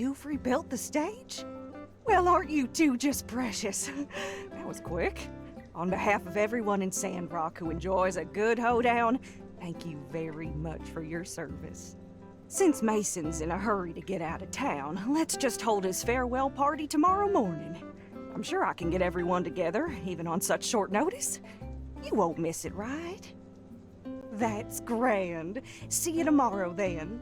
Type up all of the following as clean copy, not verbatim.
You've rebuilt the stage? Well, aren't you two just precious? That was quick. On behalf of everyone in Sandrock who enjoys a good hoedown, thank you very much for your service. Since Mason's in a hurry to get out of town, let's just hold his farewell party tomorrow morning. I'm sure I can get everyone together, even on such short notice. You won't miss it, right? That's grand. See you tomorrow, then.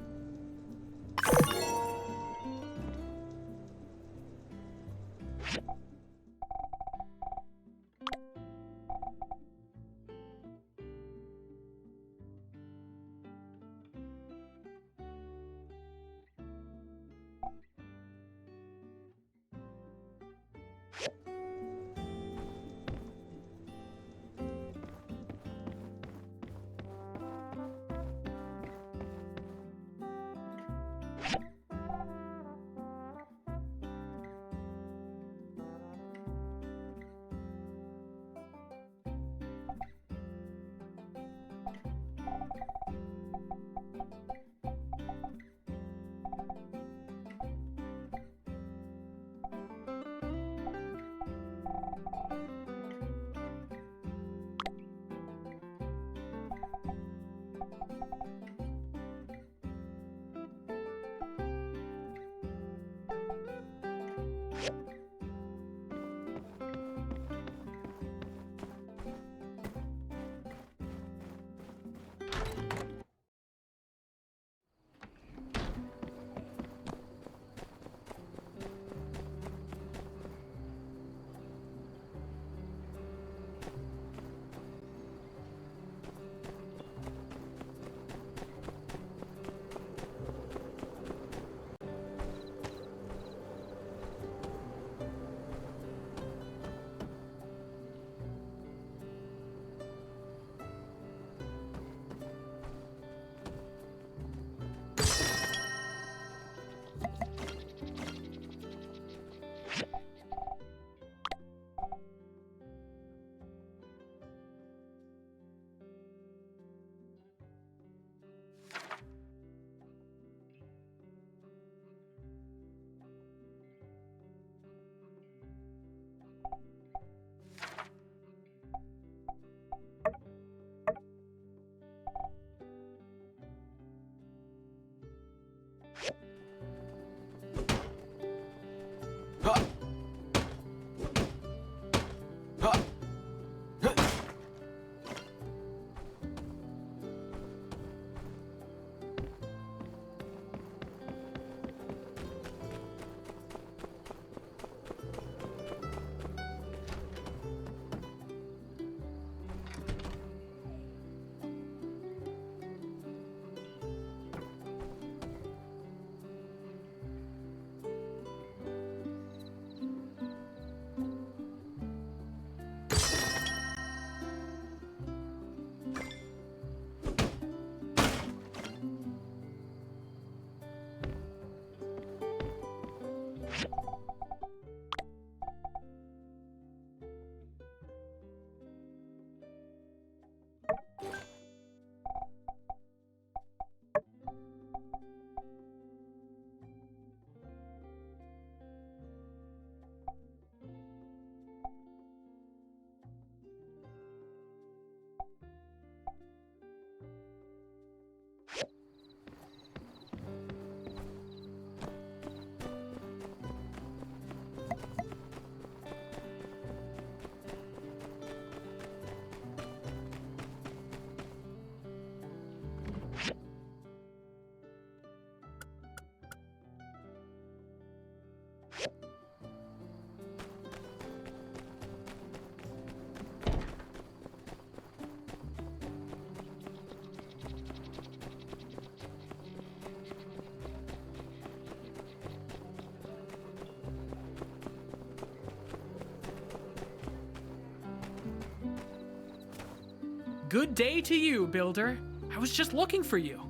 Good day to you, Builder. I was just looking for you.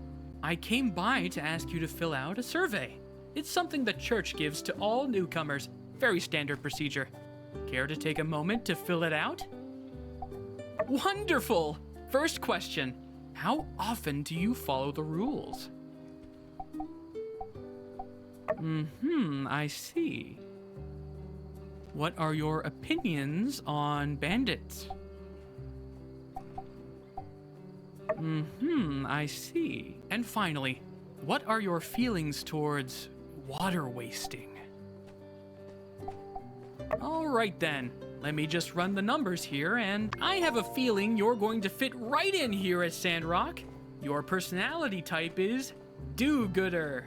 I came by to ask you to fill out a survey. It's something the church gives to all newcomers. Very standard procedure. Care to take a moment to fill it out? Wonderful! First question. How often do you follow the rules? I see. What are your opinions on bandits? I see. And finally, what are your feelings towards water wasting? Alright then, let me just run the numbers here, and I have a feeling you're going to fit right in here at Sandrock. Your personality type is do-gooder.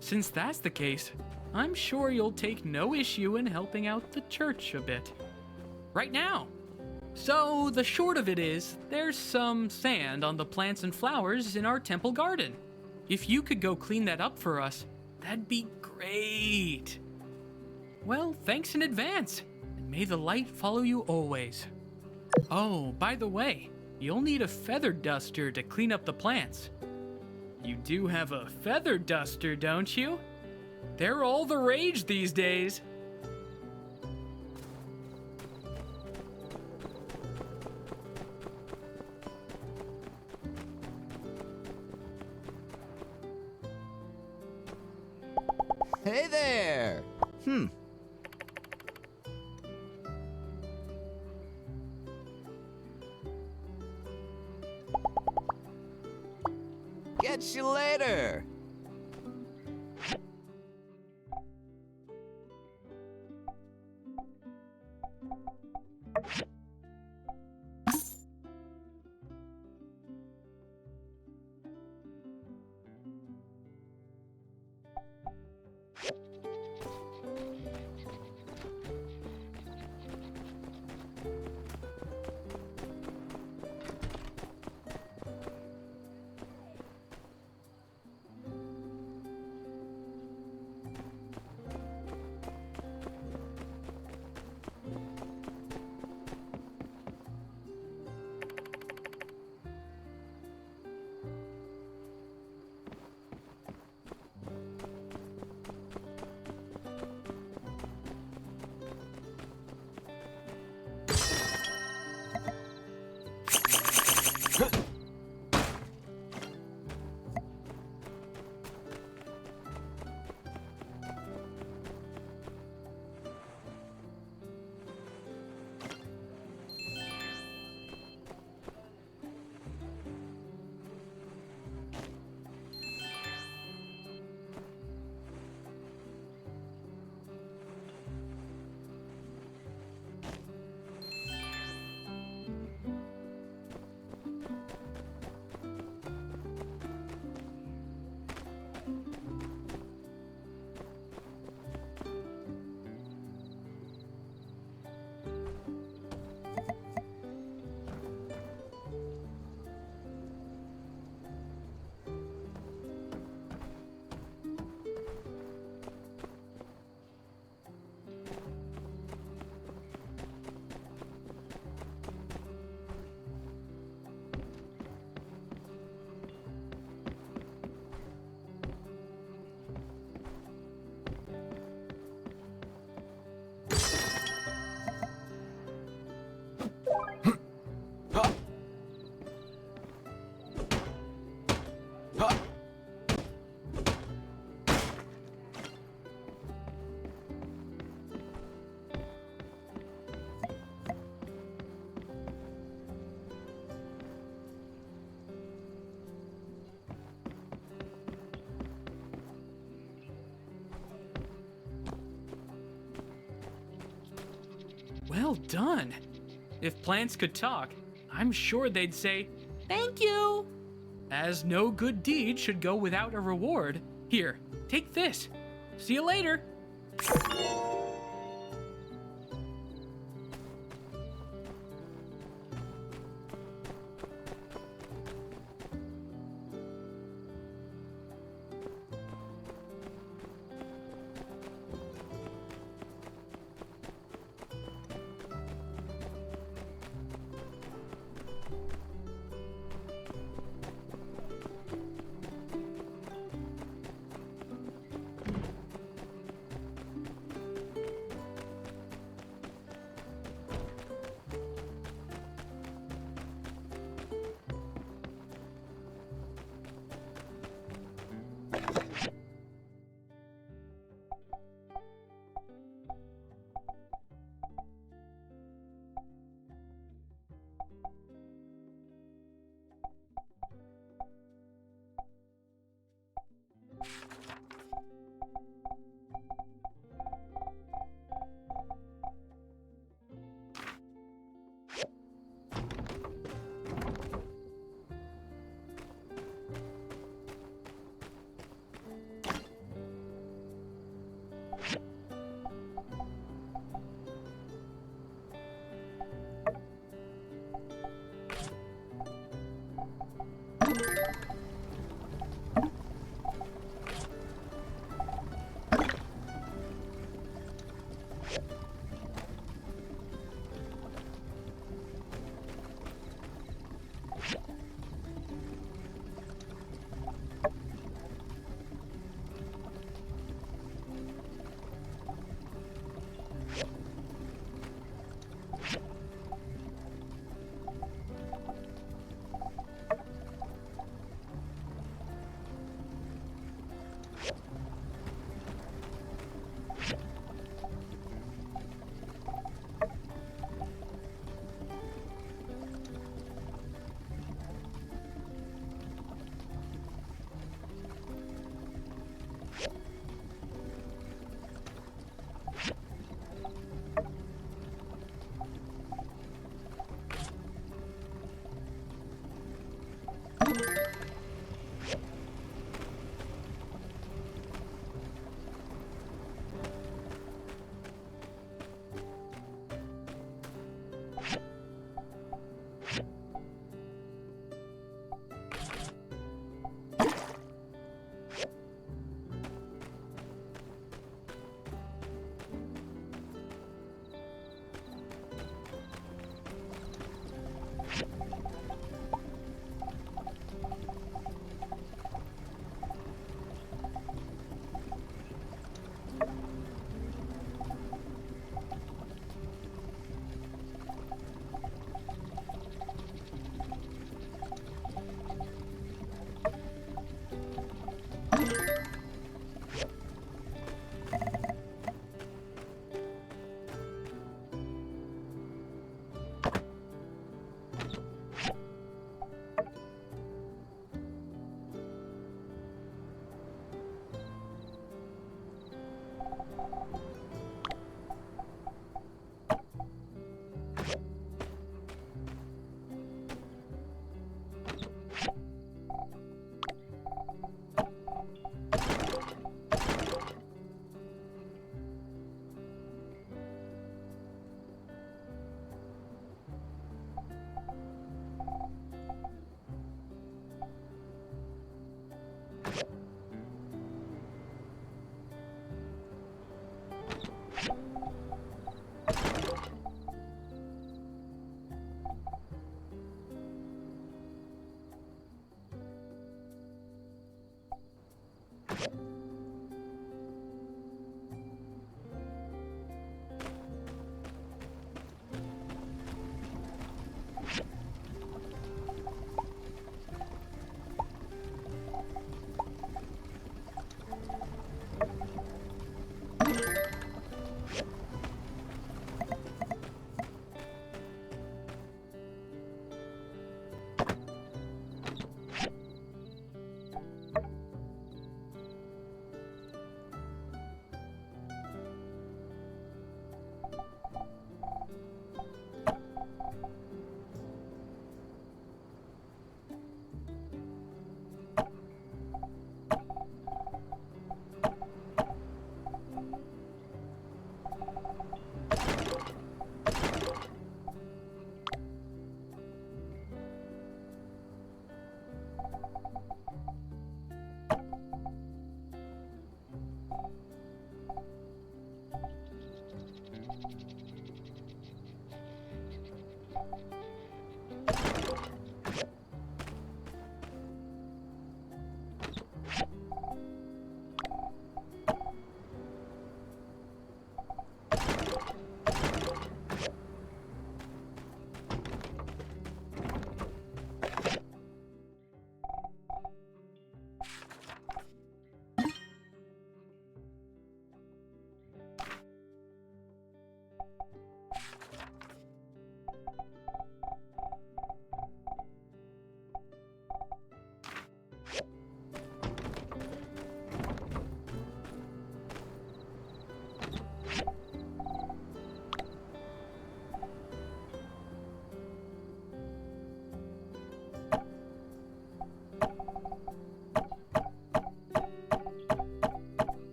Since that's the case, I'm sure you'll take no issue in helping out the church a bit. Right now. So, the short of it is, there's some sand on the plants and flowers in our temple garden. If you could go clean that up for us, that'd be great. Well, thanks in advance, and may the light follow you always. Oh, by the way, you'll need a feather duster to clean up the plants. You do have a feather duster, don't you? They're all the rage these days. Hey there! Catch you later! Well done. If plants could talk, I'm sure they'd say, "Thank you." As no good deed should go without a reward, here, take this. See you later.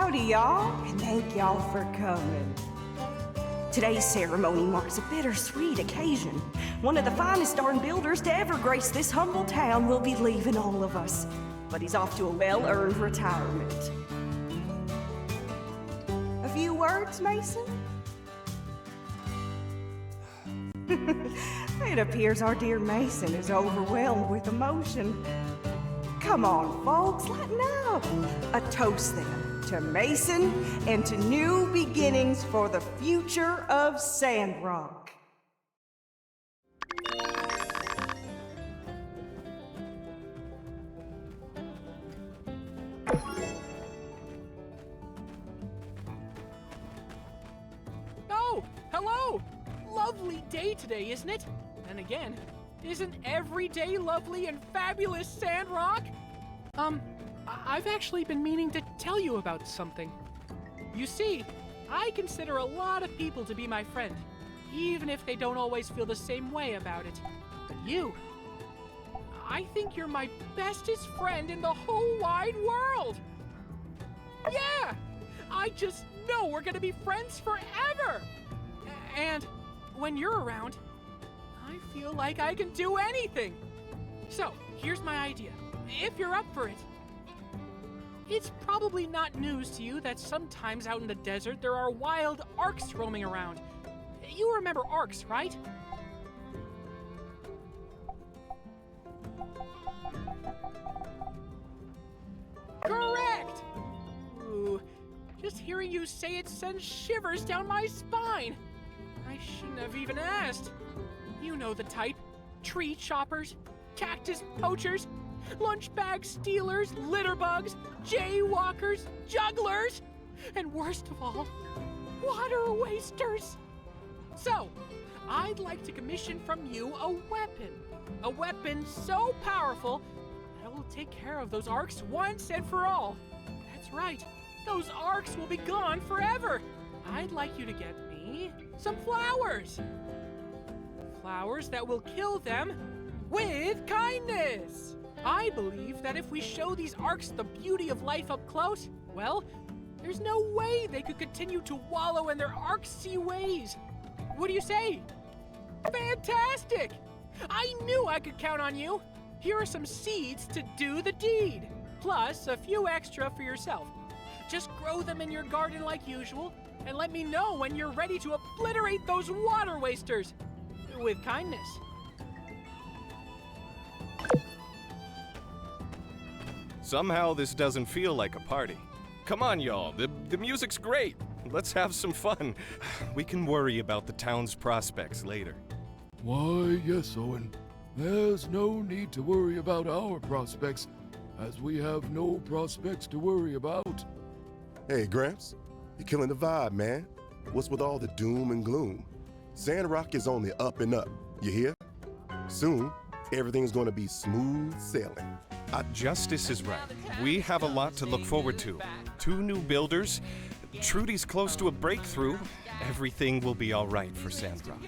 Howdy, y'all, and thank y'all for coming. Today's ceremony marks a bittersweet occasion. One of the finest darn builders to ever grace this humble town will be leaving all of us, but he's off to a well-earned retirement. A few words, Mason? It appears our dear Mason is overwhelmed with emotion. Come on, folks, lighten up. A toast, then. to Mason, and to new beginnings for the future of Sandrock. Oh, hello! Lovely day today, isn't it? And again, isn't every day lovely and fabulous, Sandrock? I've actually been meaning to tell you about something. You see, I consider a lot of people to be my friend, even if they don't always feel the same way about it. But you, I think you're my bestest friend in the whole wide world. Yeah, I just know we're gonna be friends forever. And when you're around, I feel like I can do anything. So, here's my idea, if you're up for it. It's probably not news to you that sometimes out in the desert there are wild arcs roaming around. You remember arcs, right? Correct! Ooh, just hearing you say it sends shivers down my spine. I shouldn't have even asked. You know the type. Tree choppers, cactus poachers, lunch bag stealers, litter bugs, jaywalkers, jugglers, and worst of all, water wasters. So, I'd like to commission from you a weapon so powerful that it will take care of those arcs once and for all. That's right, those arcs will be gone forever. I'd like you to get me some flowers. Flowers that will kill them with kindness. I believe that if we show these arcs the beauty of life up close, well, there's no way they could continue to wallow in their arcsy ways. What do you say? Fantastic! I knew I could count on you. Here are some seeds to do the deed, plus a few extra for yourself. Just grow them in your garden like usual, and let me know when you're ready to obliterate those water wasters. With kindness. Somehow this doesn't feel like a party. Come on, y'all. The music's great. Let's have some fun. We can worry about the town's prospects later. Why, yes, Owen. There's no need to worry about our prospects, as we have no prospects to worry about. Hey, Gramps. You're killing the vibe, man. What's with all the doom and gloom? Sandrock is on the up and up, you hear? Soon, everything's gonna be smooth sailing. Justice is right. We have a lot to look forward to. 2 new builders. Trudy's close to a breakthrough. Everything will be all right for Sandrock.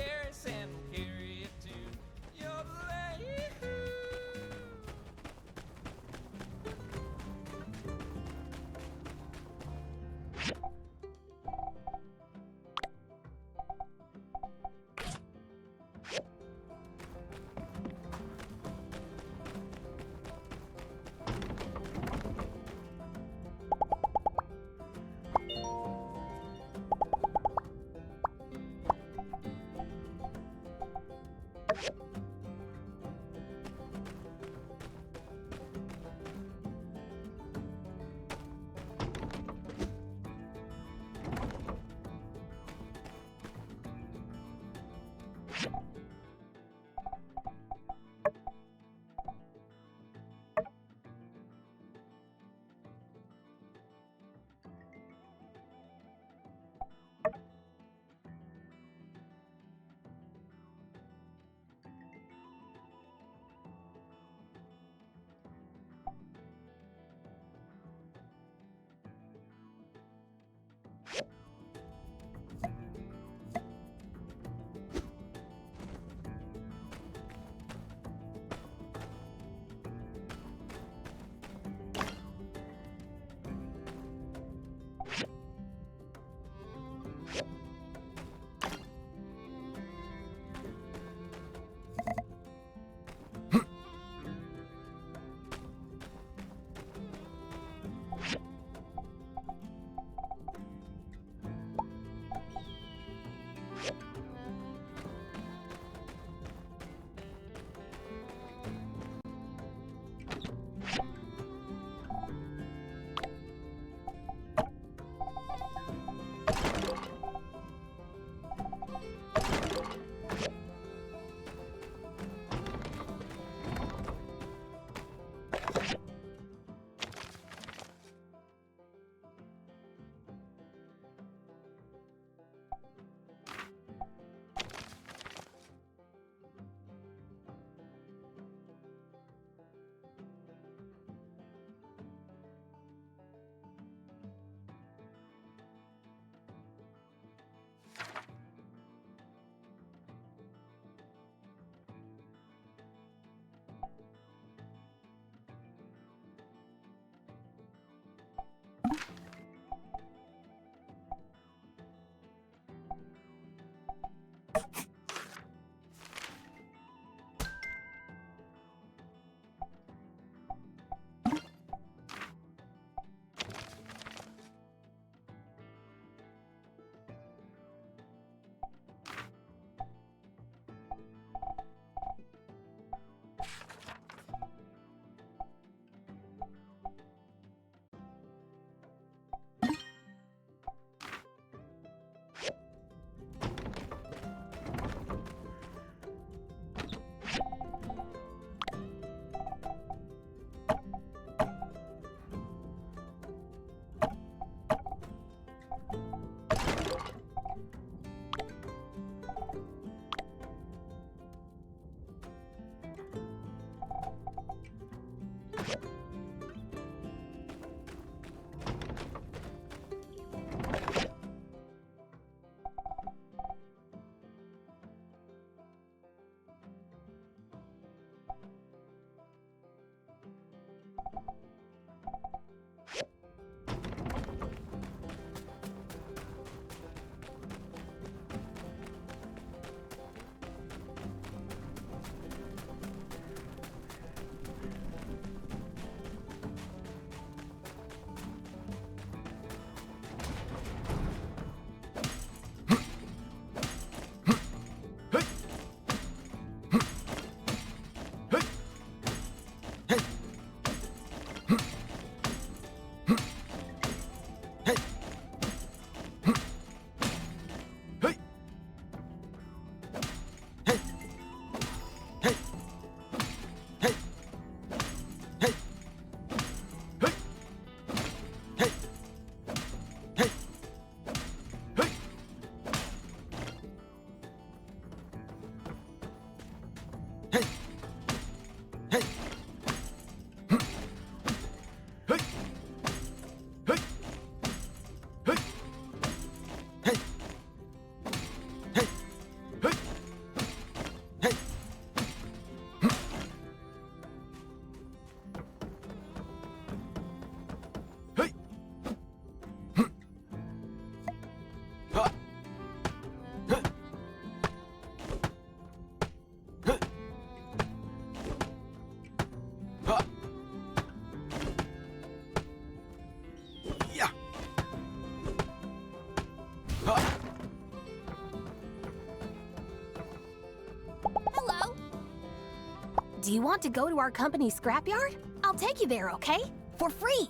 Do you want to go to our company scrapyard? I'll take you there, okay? For free.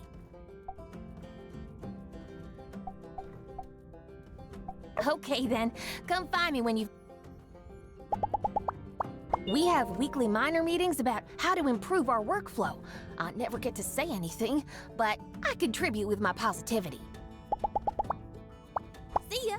Okay then, come find me when you... We have weekly minor meetings about how to improve our workflow. I never get to say anything, but I contribute with my positivity. See ya!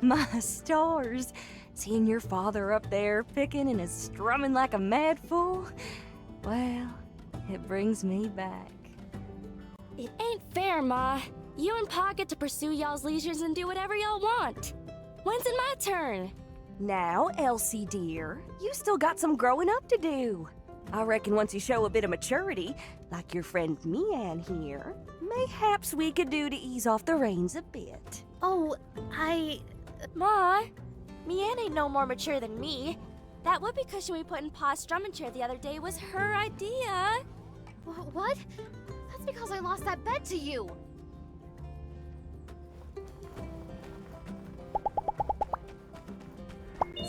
My stars! Seeing your father up there picking and strumming like a mad fool, well, it brings me back. It ain't fair, Ma. You and Pa get to pursue y'all's leisures and do whatever y'all want. When's it my turn? Now, Elsie dear, you still got some growing up to do. I reckon once you show a bit of maturity, like your friend Mian here, mayhaps we could do to ease off the reins a bit. Oh, Ma, Mian ain't no more mature than me. That whoopee cushion we put in Pa's strumming chair the other day was her idea. What? That's because I lost that bet to you.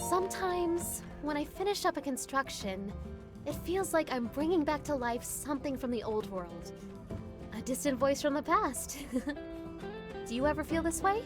Sometimes, when I finish up a construction, it feels like I'm bringing back to life something from the old world. A distant voice from the past. Do you ever feel this way?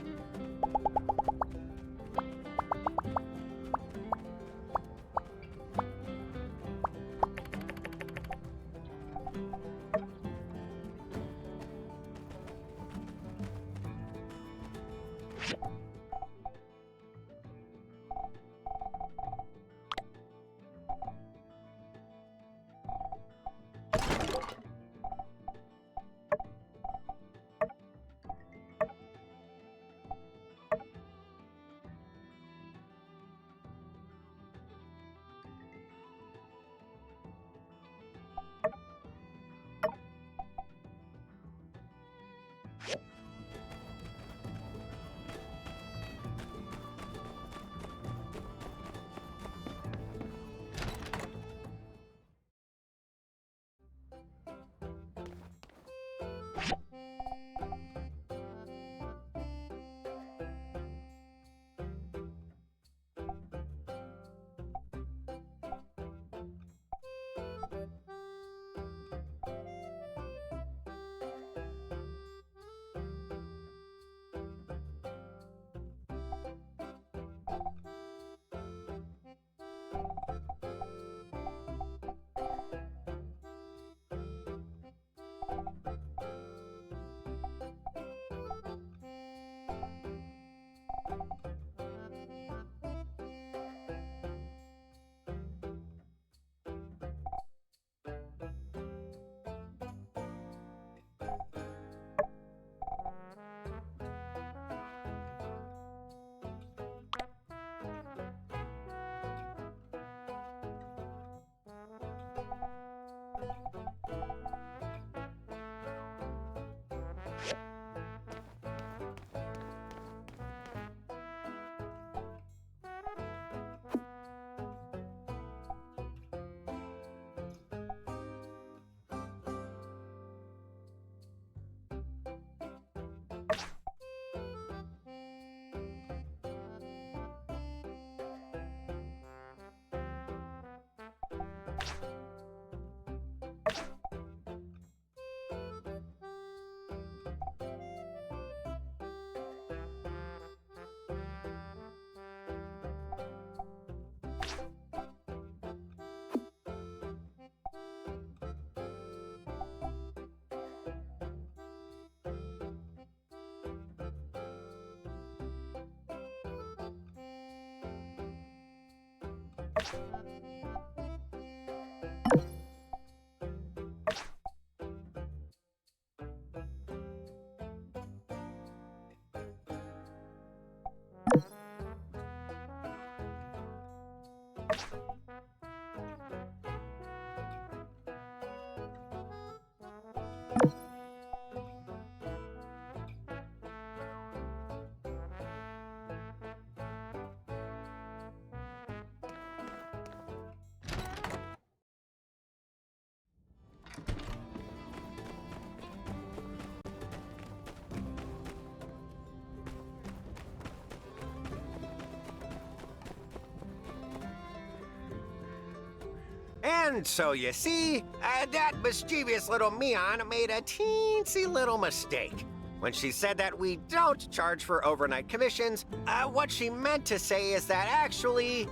And so you see, that mischievous little Mian made a teensy little mistake. When she said that we don't charge for overnight commissions, what she meant to say is that actually,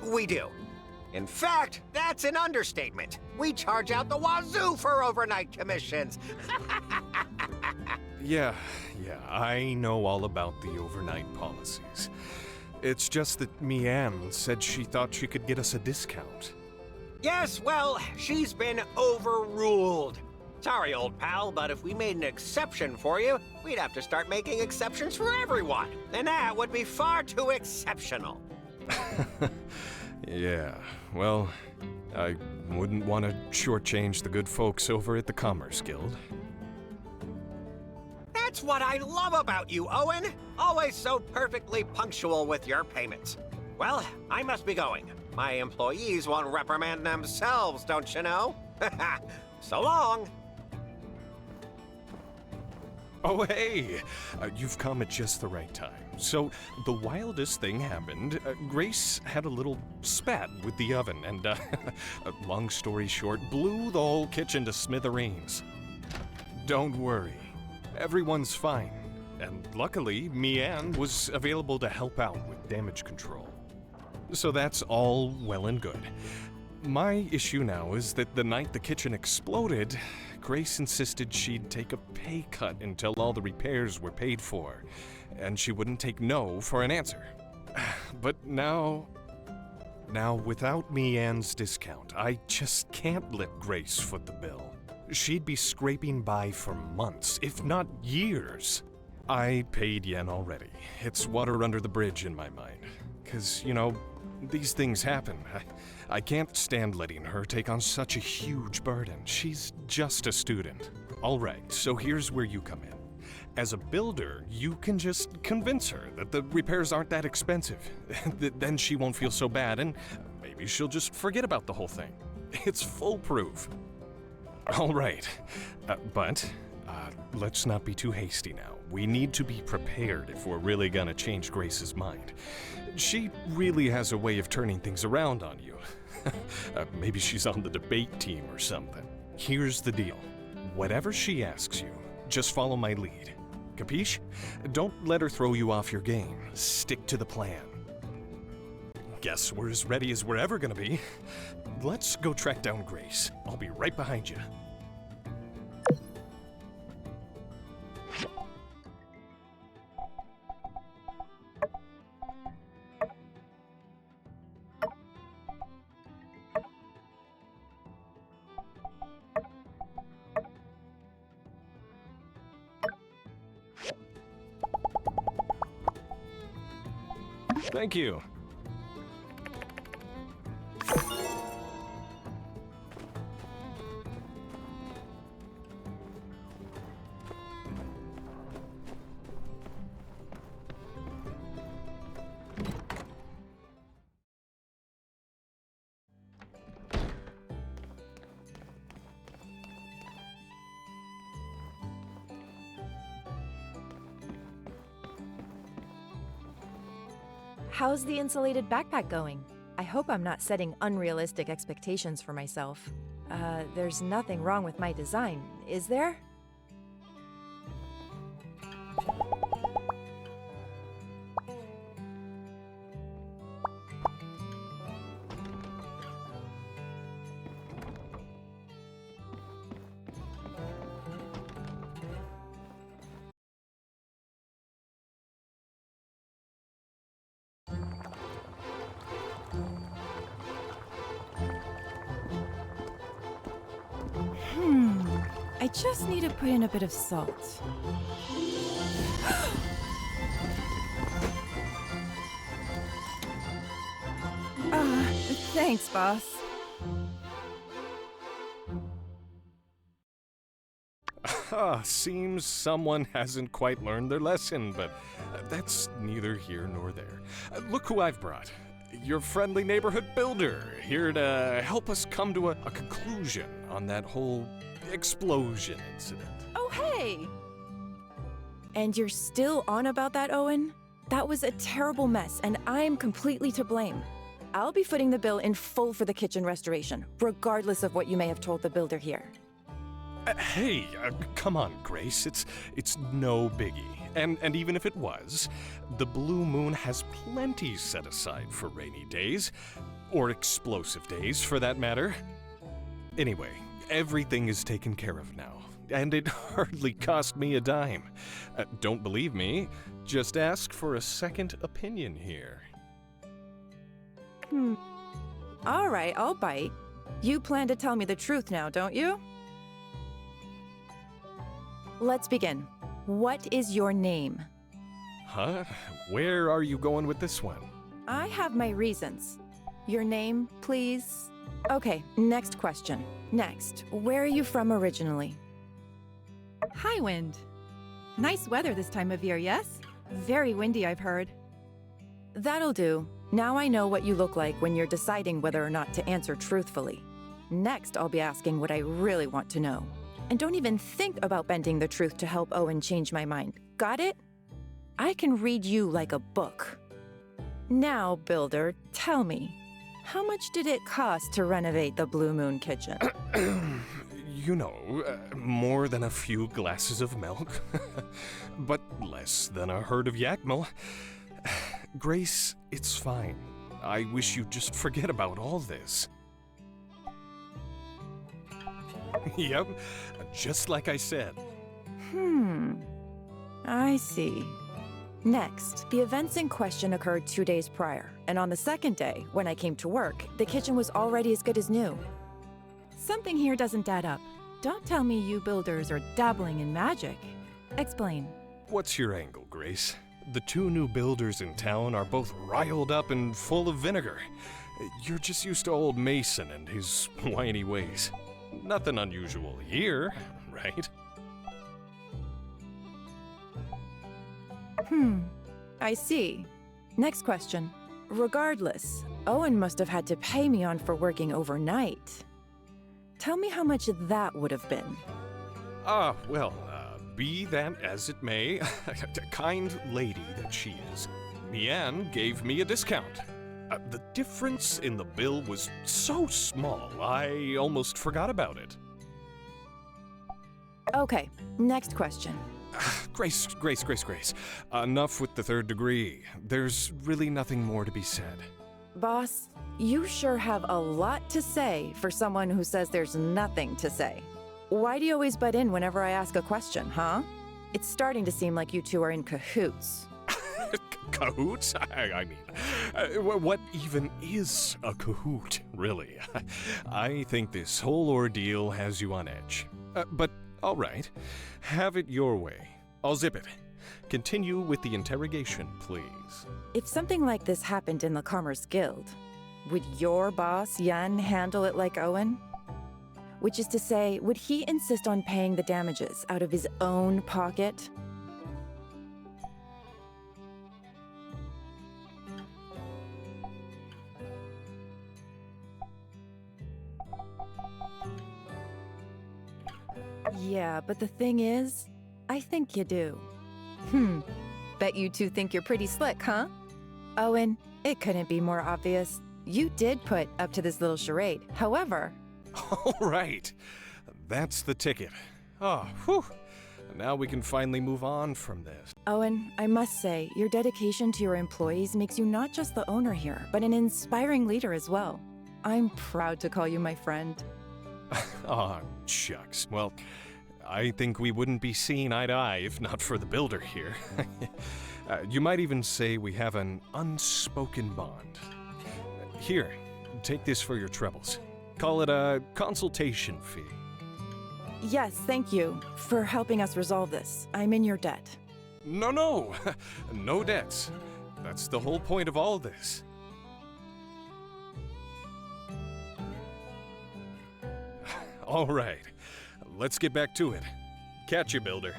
we do. In fact, that's an understatement. We charge out the wazoo for overnight commissions. Yeah, I know all about the overnight policies. It's just that Mian said she thought she could get us a discount. Yes, well, she's been overruled. Sorry, old pal, but if we made an exception for you, we'd have to start making exceptions for everyone. And that would be far too exceptional. Yeah, well, I wouldn't want to shortchange the good folks over at the Commerce Guild. That's what I love about you, Owen. Always so perfectly punctual with your payments. Well, I must be going. My employees won't reprimand themselves, don't you know? So long. Oh, hey! You've come at just the right time. So, the wildest thing happened. Grace had a little spat with the oven and, long story short, blew the whole kitchen to smithereens. Don't worry. Everyone's fine. And luckily, Mian was available to help out with damage control. So that's all well and good. My issue now is that the night the kitchen exploded, Grace insisted she'd take a pay cut until all the repairs were paid for, and she wouldn't take no for an answer. But now without Mian's discount, I just can't let Grace foot the bill. She'd be scraping by for months, if not years. I paid Yen already. It's water under the bridge in my mind. 'Cause, these things happen. I can't stand letting her take on such a huge burden. She's just a student. All right, so here's where you come in. As a builder, you can just convince her that the repairs aren't that expensive. Then she won't feel so bad, and maybe she'll just forget about the whole thing. It's foolproof. All right, but let's not be too hasty now. We need to be prepared if we're really gonna change Grace's mind. She really has a way of turning things around on you. Maybe she's on the debate team or something. Here's the deal. Whatever she asks you, just follow my lead. Capiche? Don't let her throw you off your game. Stick to the plan. Guess we're as ready as we're ever gonna be. Let's go track down Grace. I'll be right behind you. Thank you. How's the insulated backpack going? I hope I'm not setting unrealistic expectations for myself. There's nothing wrong with my design, is there? I just need to put in a bit of salt. Thanks, boss. Seems someone hasn't quite learned their lesson, but that's neither here nor there. Look who I've brought. Your friendly neighborhood builder, here to help us come to a conclusion on that whole explosion incident. Oh, hey! And you're still on about that, Owen? That was a terrible mess, and I'm completely to blame. I'll be footing the bill in full for the kitchen restoration, regardless of what you may have told the builder here. Hey, come on, Grace. It's no biggie. And even if it was, the Blue Moon has plenty set aside for rainy days, or explosive days, for that matter. Anyway, everything is taken care of now, and it hardly cost me a dime. Don't believe me? Just ask for a second opinion here. All right, I'll bite. You plan to tell me the truth now, don't you? Let's begin. What is your name? Huh? Where are you going with this one? I have my reasons. Your name, please? Okay, next question. Next, where are you from originally? Highwind. Nice weather this time of year, yes? Very windy, I've heard. That'll do. Now I know what you look like when you're deciding whether or not to answer truthfully. Next, I'll be asking what I really want to know. And don't even think about bending the truth to help Owen change my mind. Got it? I can read you like a book. Now, Builder, tell me, how much did it cost to renovate the Blue Moon kitchen? You know, more than a few glasses of milk, but less than a herd of yakmel. Grace, it's fine. I wish you'd just forget about all this. Yep, just like I said. I see. Next, the events in question occurred 2 days prior, and on the second day, when I came to work, the kitchen was already as good as new. Something here doesn't add up. Don't tell me you builders are dabbling in magic. Explain. What's your angle, Grace? The two new builders in town are both riled up and full of vinegar. You're just used to old Mason and his whiny ways. Nothing unusual here, right? I see. Next question. Regardless, Owen must have had to pay me on for working overnight. Tell me how much that would have been. Well, be that as it may, a kind lady that she is, Mian gave me a discount. The difference in the bill was so small, I almost forgot about it. Okay, next question. Grace. Enough with the third degree. There's really nothing more to be said. Boss, you sure have a lot to say for someone who says there's nothing to say. Why do you always butt in whenever I ask a question, huh? It's starting to seem like you two are in cahoots. Cahoots? I mean, what even is a cahoot, really? I think this whole ordeal has you on edge. But, all right. Have it your way. I'll zip it. Continue with the interrogation, please. If something like this happened in the Commerce Guild, would your boss, Yan, handle it like Owen? Which is to say, would he insist on paying the damages out of his own pocket? Yeah, but the thing is, I think you do. Bet you two think you're pretty slick, huh? Owen, it couldn't be more obvious. You did put up to this little charade. However... All right. That's the ticket. Oh, whew. Now we can finally move on from this. Owen, I must say, your dedication to your employees makes you not just the owner here, but an inspiring leader as well. I'm proud to call you my friend. Aw, shucks. Well, I think we wouldn't be seeing eye to eye if not for the builder here. You might even say we have an unspoken bond. Here, take this for your troubles. Call it a consultation fee. Yes, thank you for helping us resolve this. I'm in your debt. No. No debts. That's the whole point of all this. All right, let's get back to it. Catch you, builder.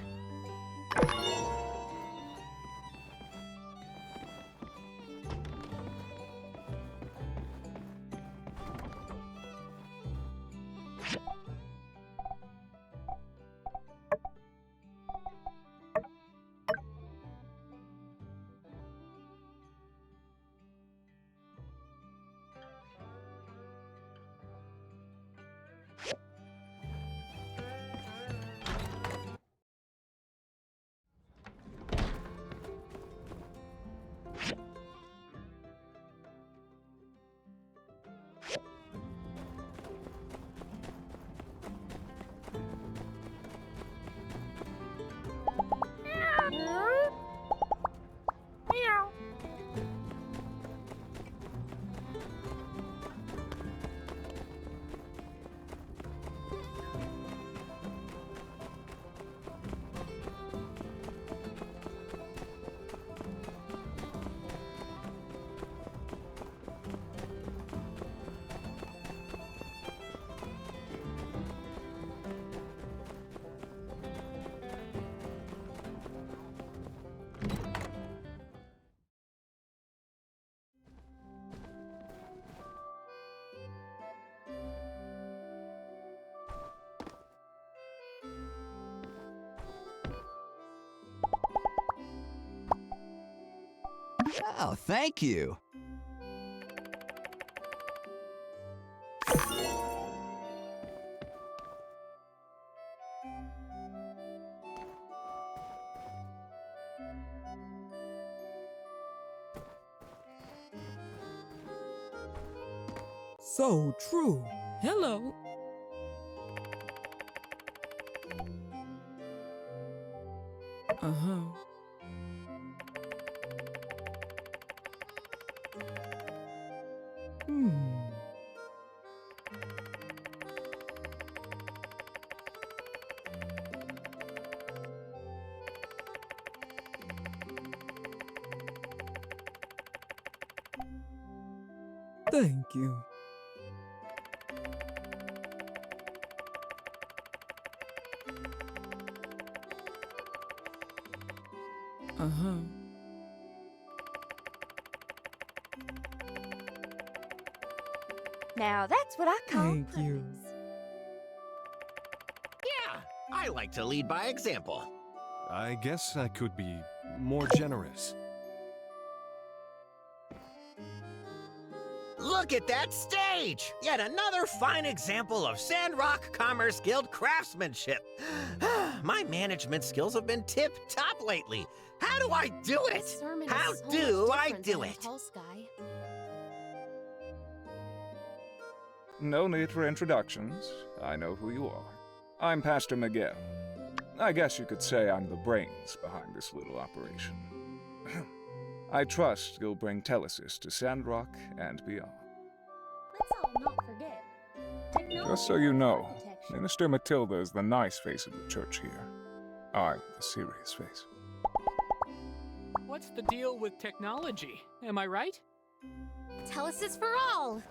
Oh, thank you. So true. Hello. Uh-huh. Hmm. Thank you. Uh-huh. Now that's what I call Thank you. praise. Yeah, I like to lead by example. I guess I could be more generous. Look at that stage! Yet another fine example of Sandrock Commerce Guild craftsmanship. My management skills have been tip-top lately. How do I do it? This sermon How is so do much I different do than in it? Tall Sky. No need for introductions. I know who you are. I'm Pastor Miguel. I guess you could say I'm the brains behind this little operation. I trust you'll bring Telesis to Sandrock and beyond. Let's all not forget. Just so you know, Minister Matilda is the nice face of the church here. I'm the serious face. What's the deal with technology? Am I right? Telesis for all!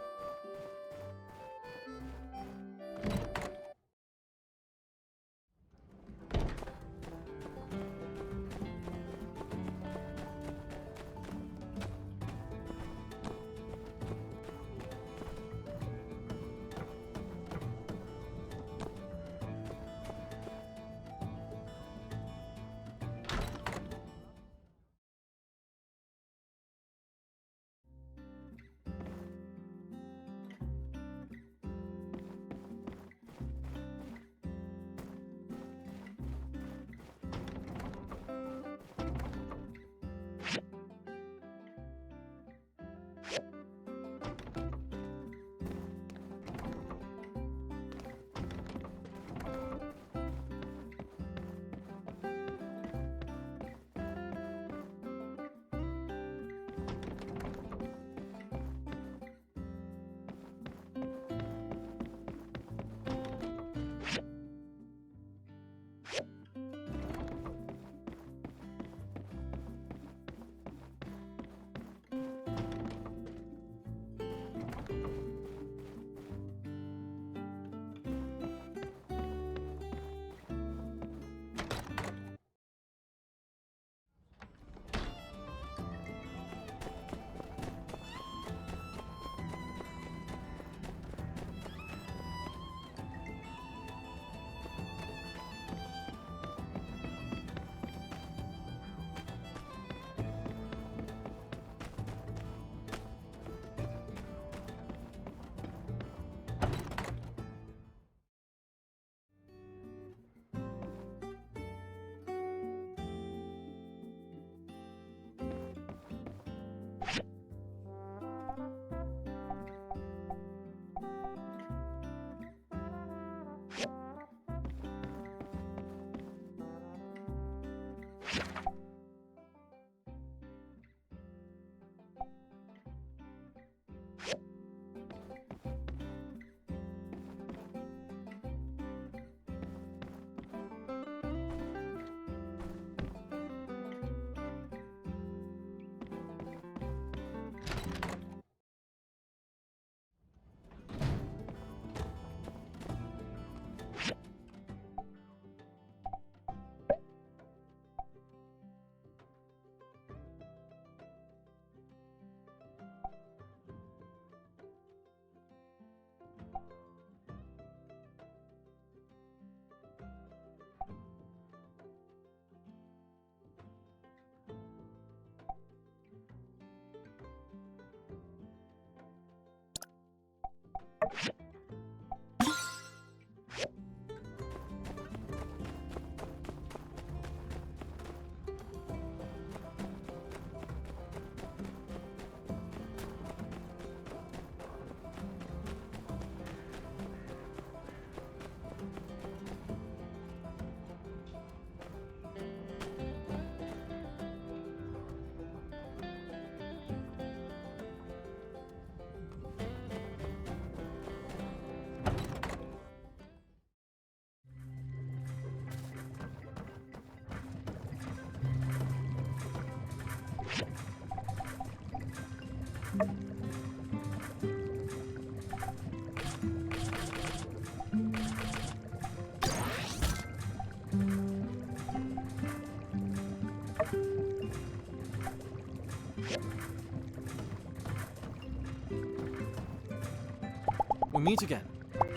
we meet again.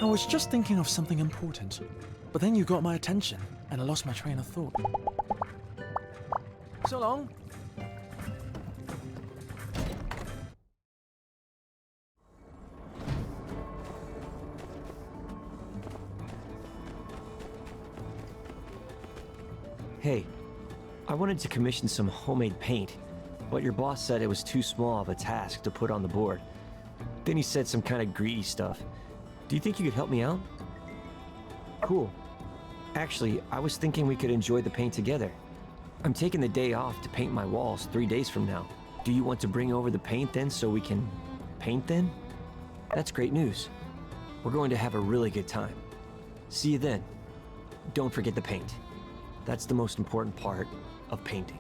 I was just thinking of something important, but then you got my attention, and I lost my train of thought. So long. Hey, I wanted to commission some homemade paint, but your boss said it was too small of a task to put on the board. Then he said some kind of greedy stuff. Do you think you could help me out? Cool. Actually, I was thinking we could enjoy the paint together. I'm taking the day off to paint my walls 3 days from now. Do you want to bring over the paint then so we can paint then? That's great news. We're going to have a really good time. See you then. Don't forget the paint. That's the most important part of painting.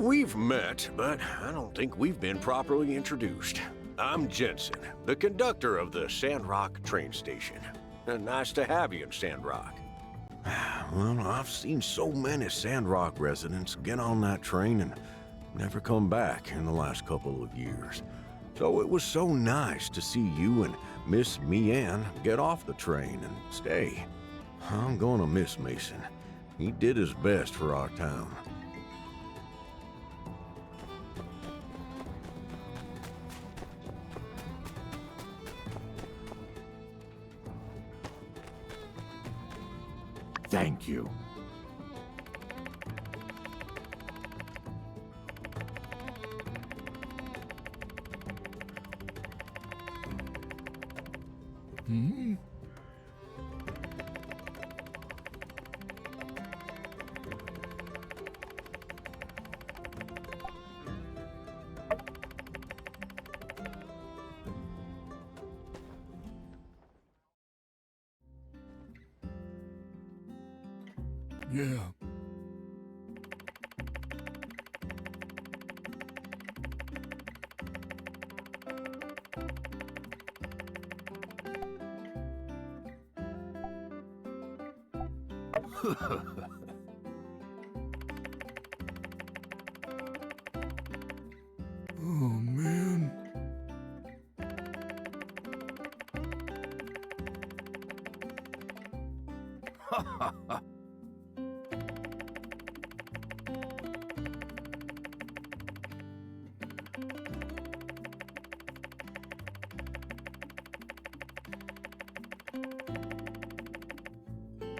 We've met, but I don't think we've been properly introduced. I'm Jensen, the conductor of the Sandrock train station. Nice to have you in Sandrock. Well, I've seen so many Sandrock residents get on that train and never come back in the last couple of years. So it was so nice to see you and Miss Mian get off the train and stay. I'm gonna miss Mason. He did his best for our town. Thank you. Hmm? Yeah. Oh, man.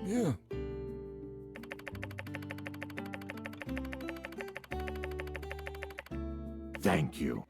Yeah. Thank you.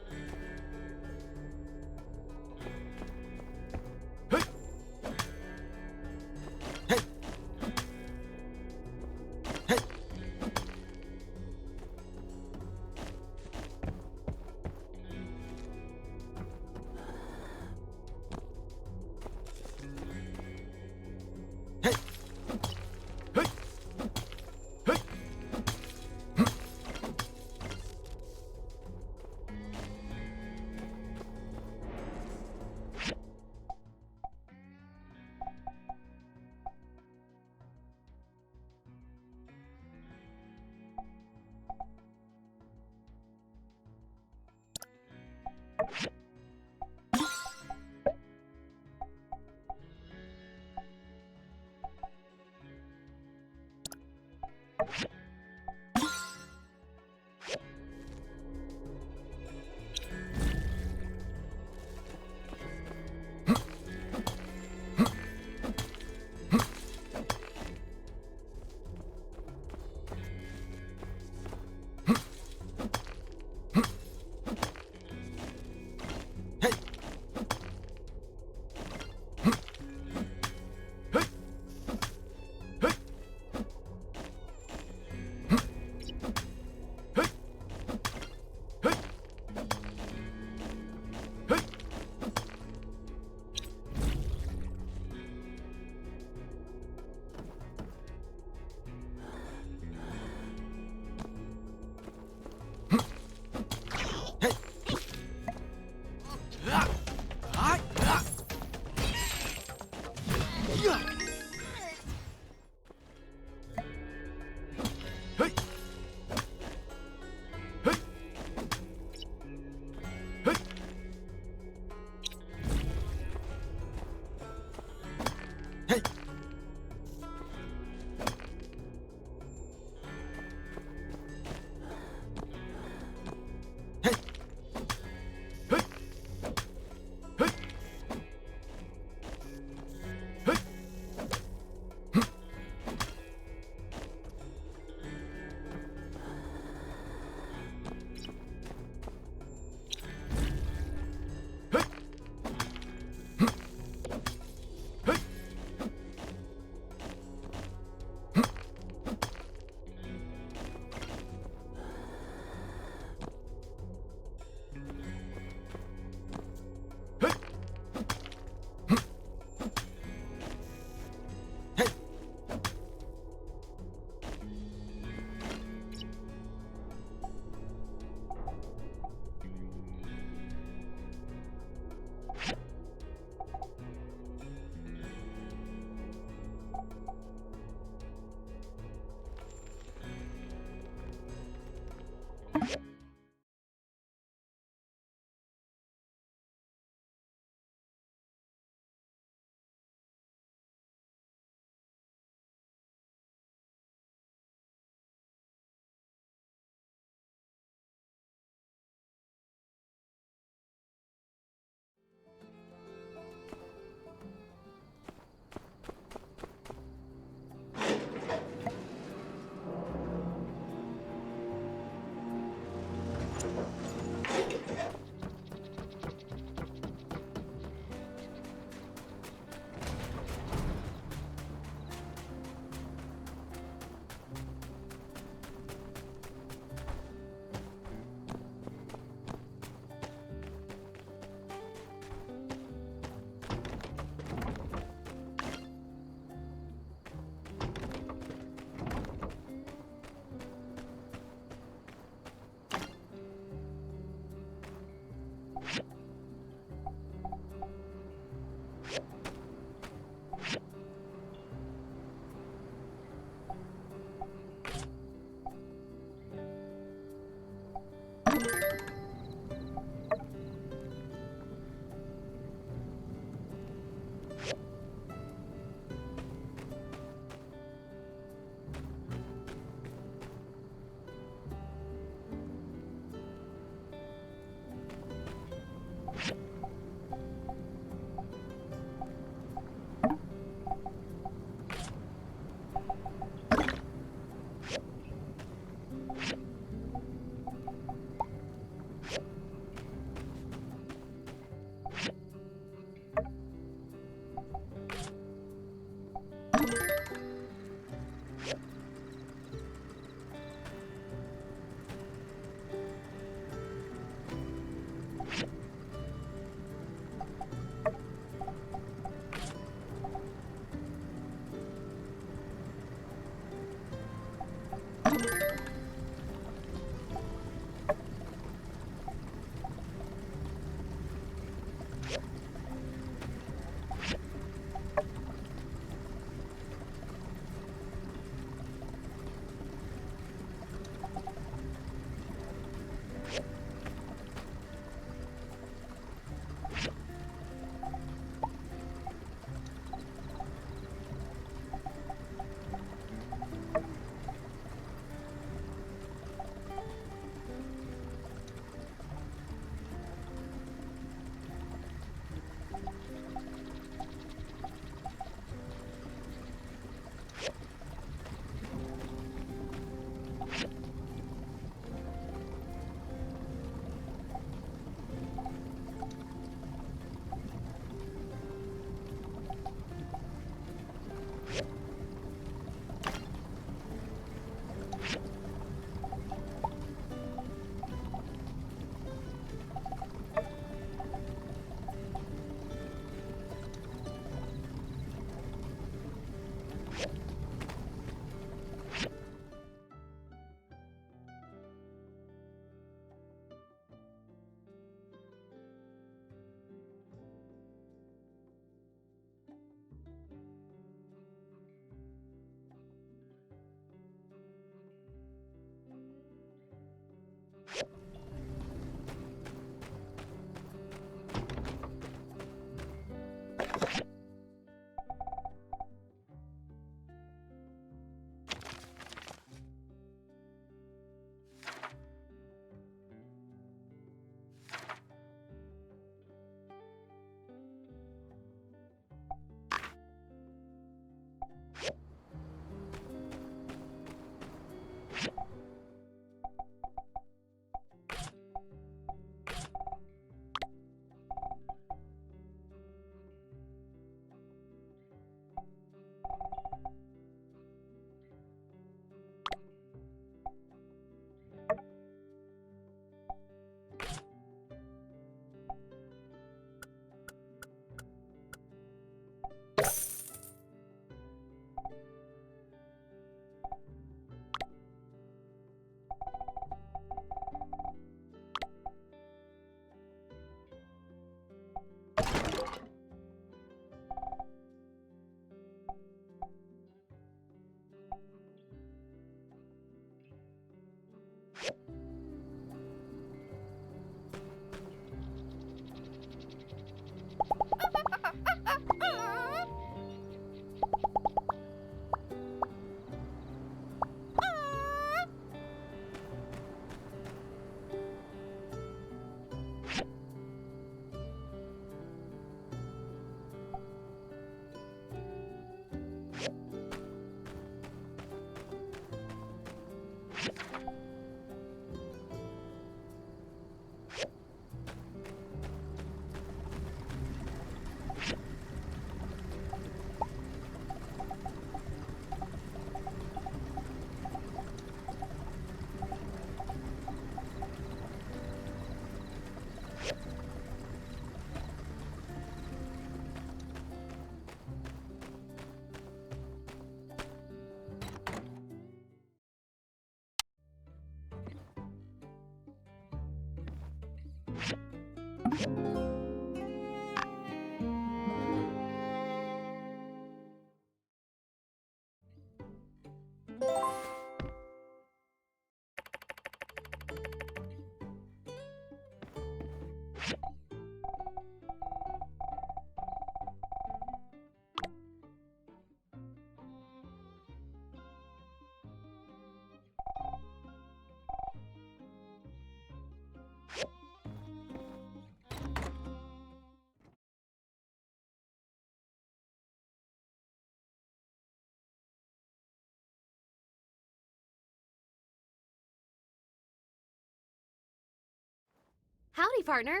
Howdy, partner.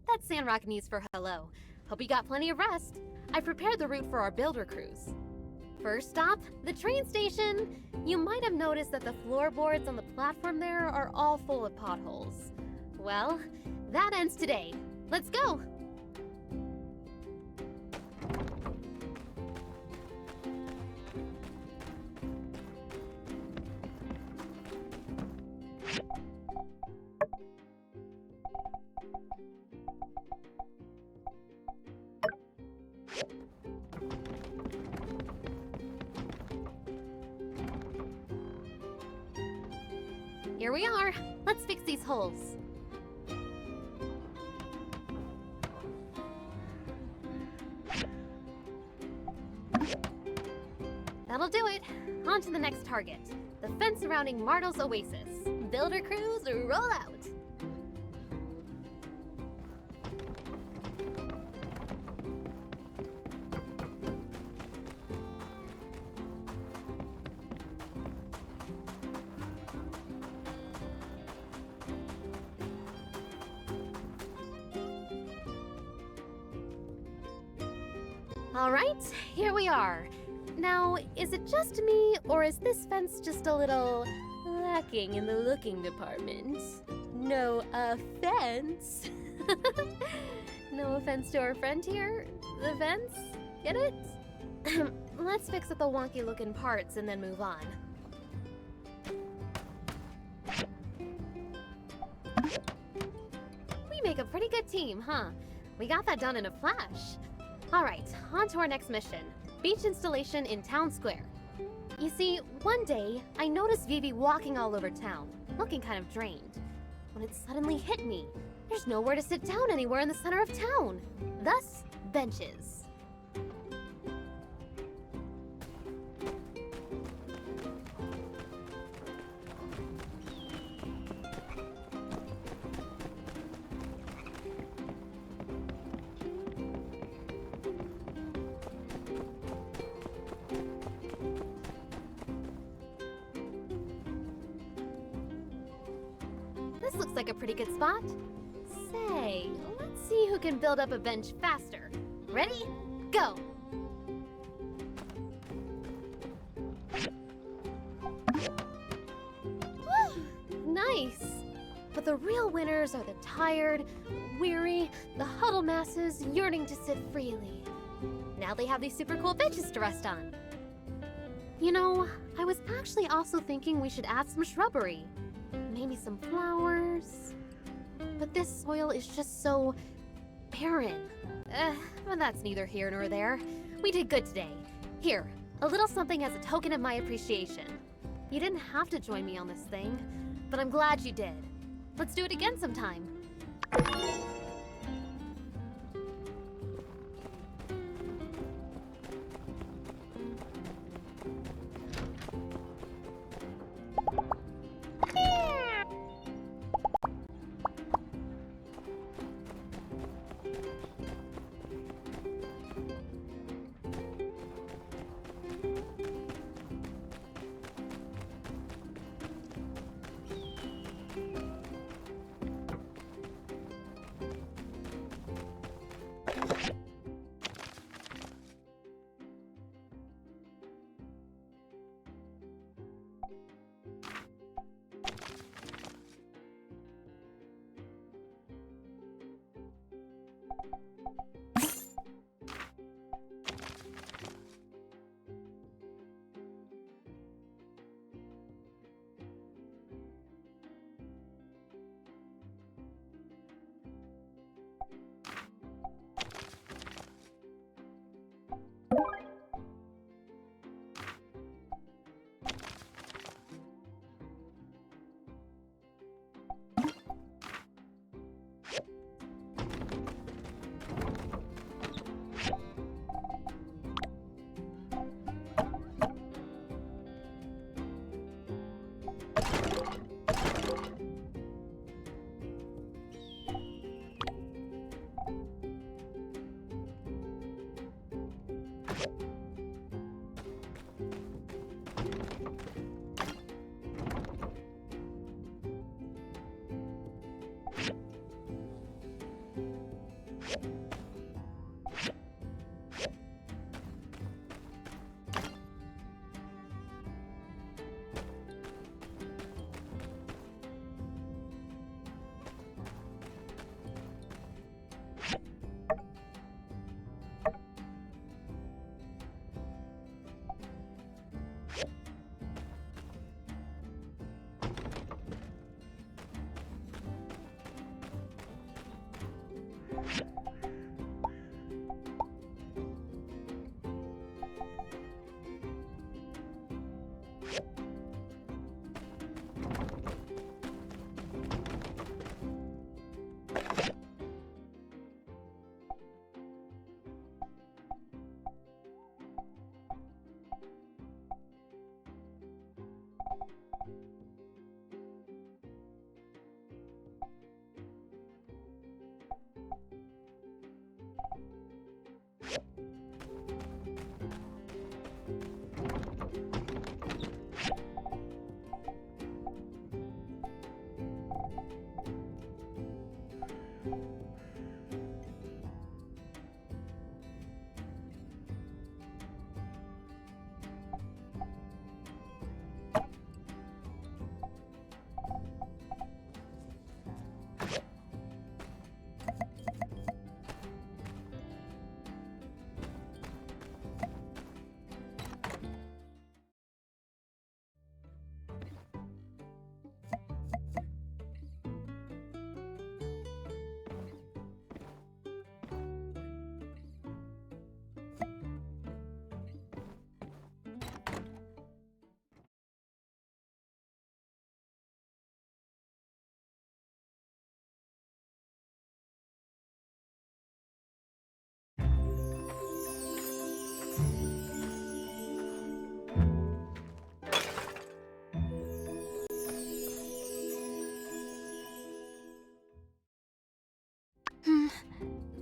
That's Sandrock needs for hello. Hope you got plenty of rest. I prepared the route for our builder cruise. First stop, the train station. You might have noticed that the floorboards on the platform there are all full of potholes. Well, that ends today. Let's go! Here we are. Let's fix these holes. That'll do it. On to the next target. The fence surrounding Martel's Oasis. Builder crews, roll out. All right, here we are. Now, is it just me, or is this fence just a little lacking in the looking department? No offense. No offense to our friend here. The fence? Get it? Let's fix up the wonky looking parts and then move on. We make a pretty good team, huh? We got that done in a flash. All right, on to our next mission. Beach installation in Town Square. You see, one day, I noticed Vivi walking all over town, looking kind of drained. when it suddenly hit me. There's nowhere to sit down anywhere in the center of town. Thus, benches. This looks like a pretty good spot. Say, let's see who can build up a bench faster. Ready? Go! Whew, nice! But the real winners are the tired, weary, the huddle masses yearning to sit freely. Now they have these super cool benches to rest on. You know, I was actually also thinking we should add some shrubbery. Maybe some flowers. But this soil is just so barren. Well, that's neither here nor there. We did good today. Here, a little something as a token of my appreciation. You didn't have to join me on this thing, but I'm glad you did. Let's do it again sometime.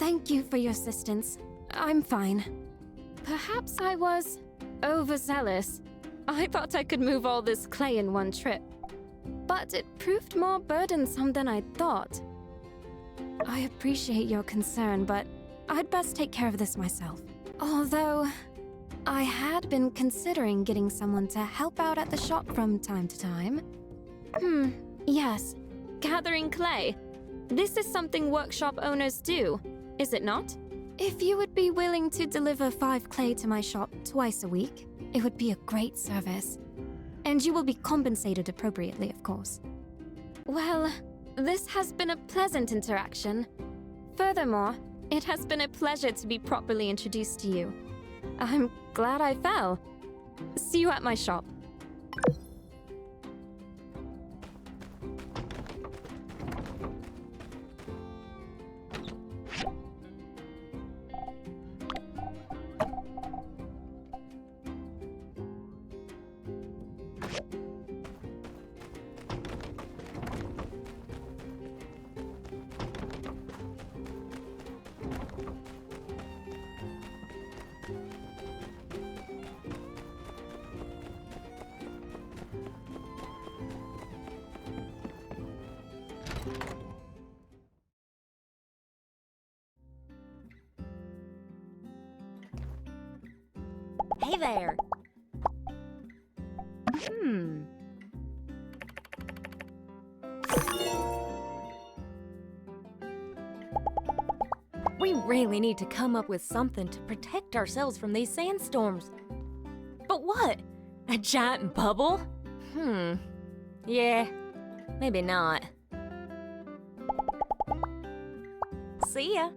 Thank you for your assistance. I'm fine. Perhaps I was overzealous. I thought I could move all this clay in one trip. But it proved more burdensome than I thought. I appreciate your concern, but I'd best take care of this myself. Although, I had been considering getting someone to help out at the shop from time to time. Yes. Gathering clay. This is something workshop owners do, is it not? If you would be willing to deliver 5 clay to my shop twice a week, it would be a great service. And you will be compensated appropriately, of course. Well, this has been a pleasant interaction. Furthermore, it has been a pleasure to be properly introduced to you. I'm glad I fell. See you at my shop. Hey there. We really need to come up with something to protect ourselves from these sandstorms. But what? A giant bubble? Yeah, maybe not. See ya.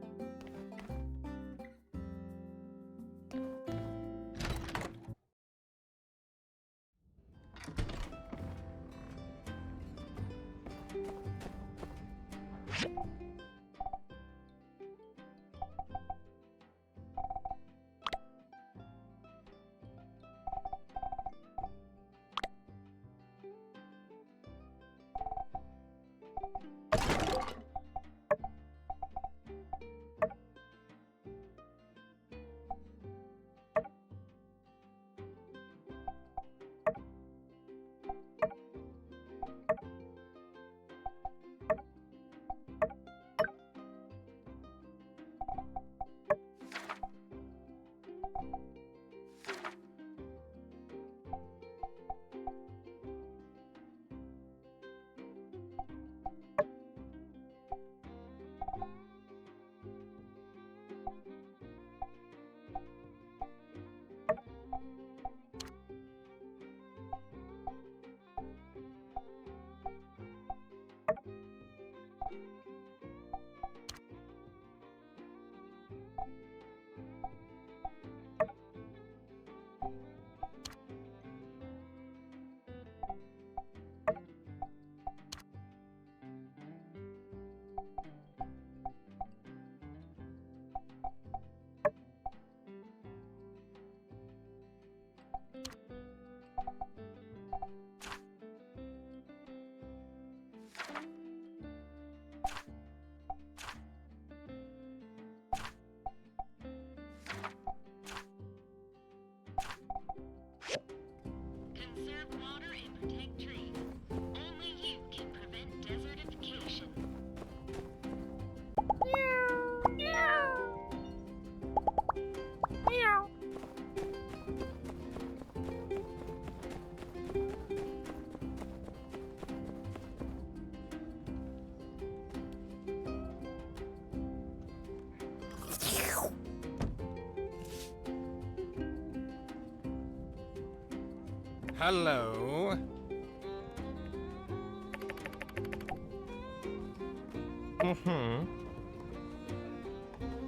Hello.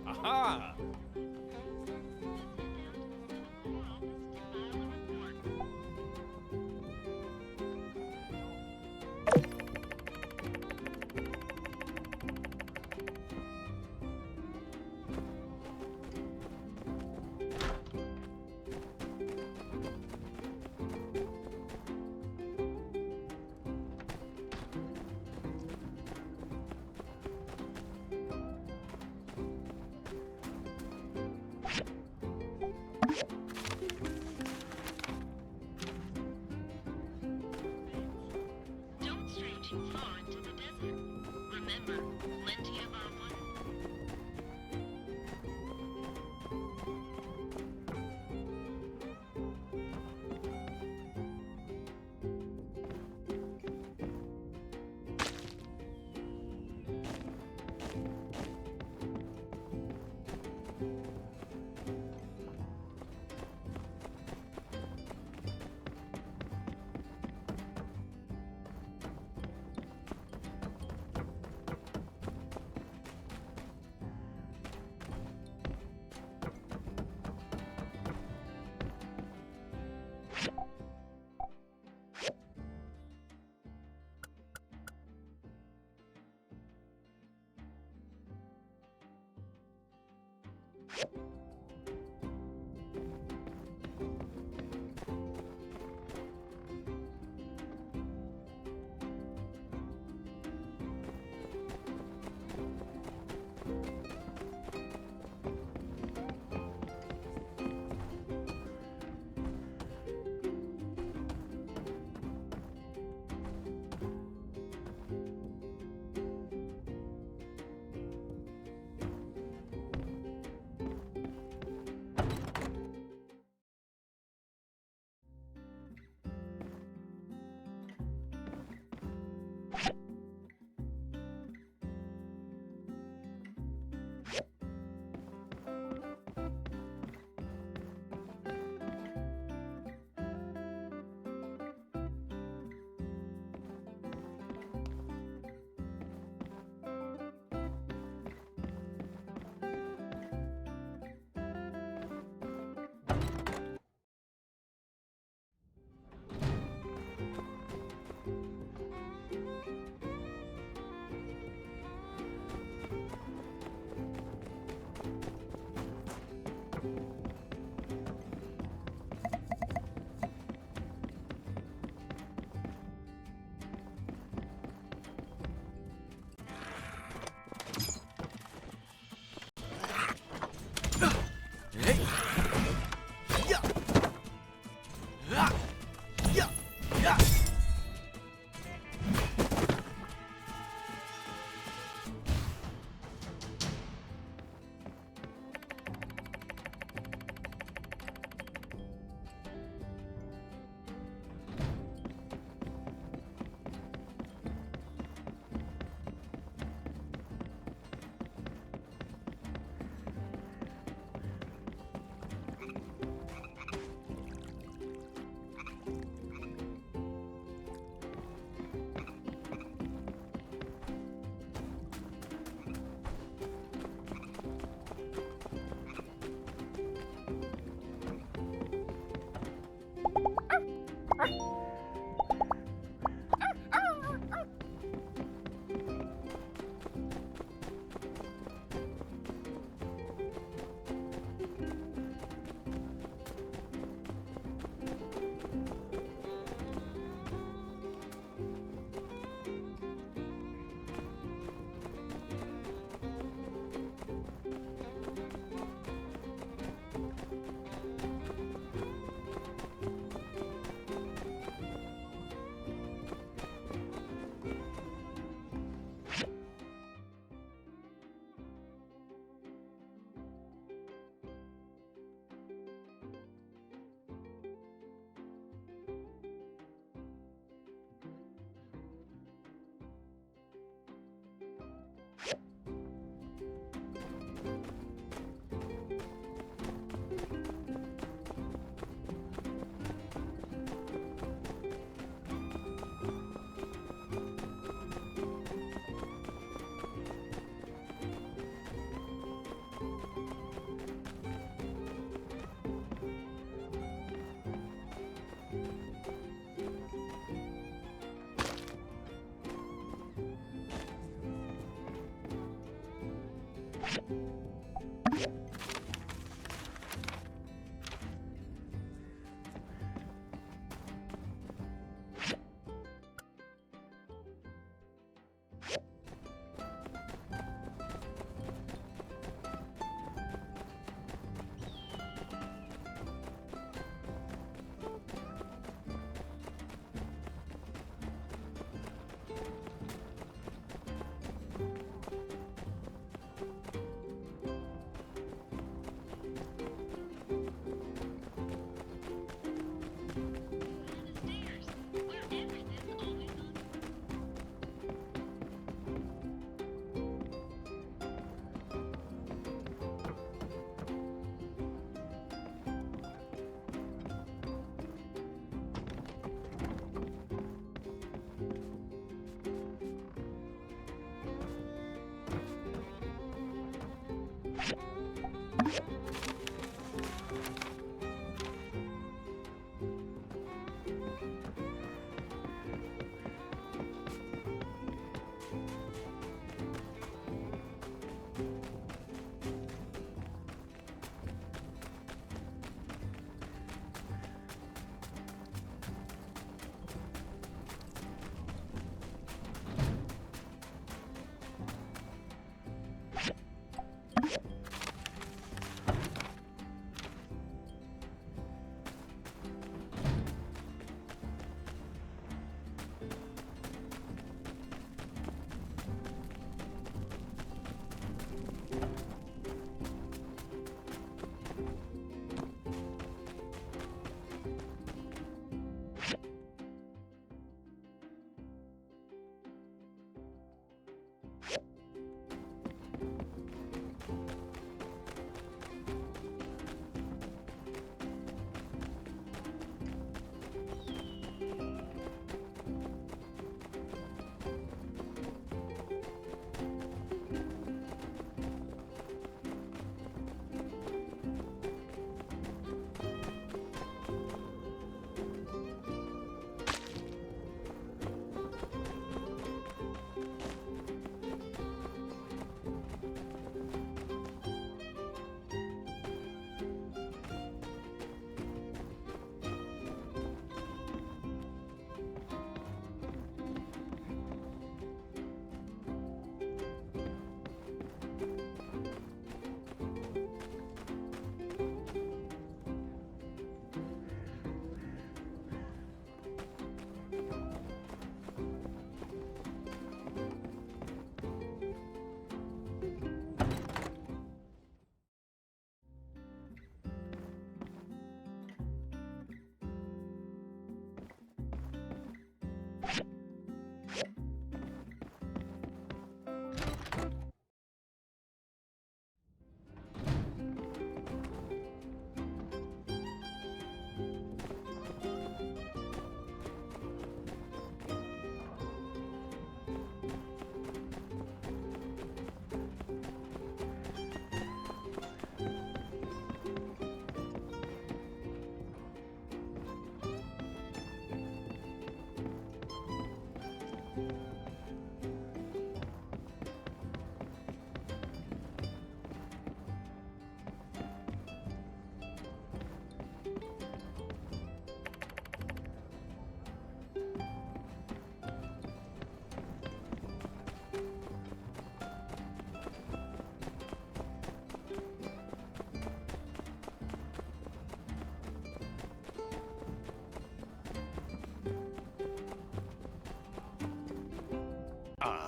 Aha!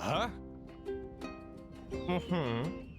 Uh-huh. Mm-hmm.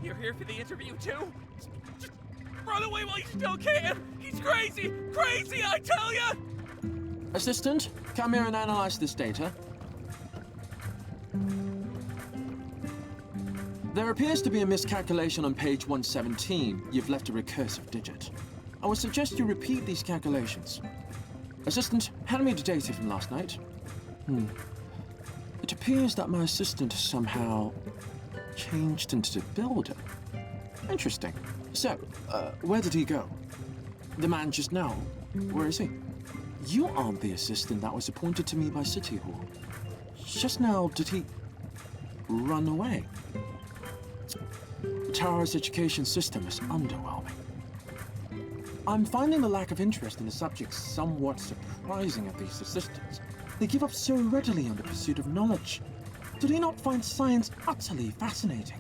You're here for the interview too? Just run away while you still can! He's crazy! Crazy, I tell ya! Assistant, come here and analyze this data. There appears to be a miscalculation on page 117. You've left a recursive digit. I would suggest you repeat these calculations. Assistant, hand me the data from last night. It appears that my assistant has somehow changed into the builder. Interesting. So, where did he go? The man just now. Where is he? You aren't the assistant that was appointed to me by City Hall. Just now, did he run away? The tower's education system is underwhelming. I'm finding the lack of interest in the subject somewhat surprising of these assistants. They give up so readily on the pursuit of knowledge. Do they not find science utterly fascinating?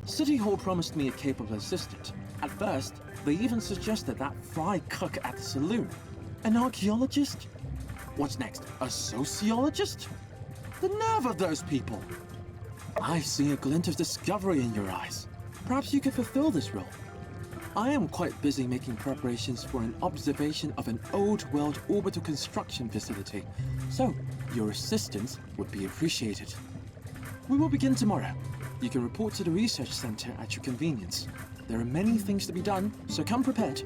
City Hall promised me a capable assistant. At first, they even suggested that fry cook at the saloon. An archaeologist? What's next? A sociologist? The nerve of those people! I see a glint of discovery in your eyes. Perhaps you could fulfill this role. I am quite busy making preparations for an observation of an old world orbital construction facility, so your assistance would be appreciated. We will begin tomorrow. You can report to the research center at your convenience. There are many things to be done, so come prepared.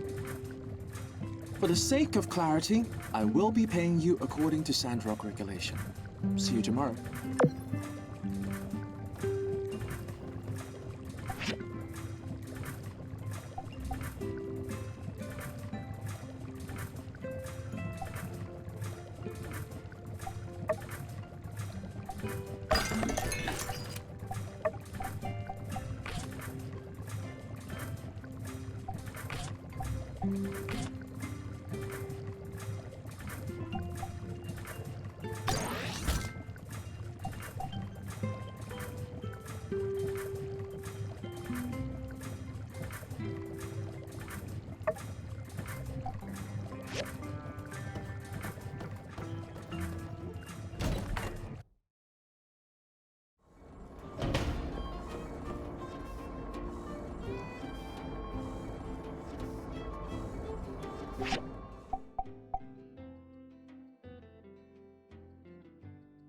For the sake of clarity, I will be paying you according to Sandrock regulation. See you tomorrow. You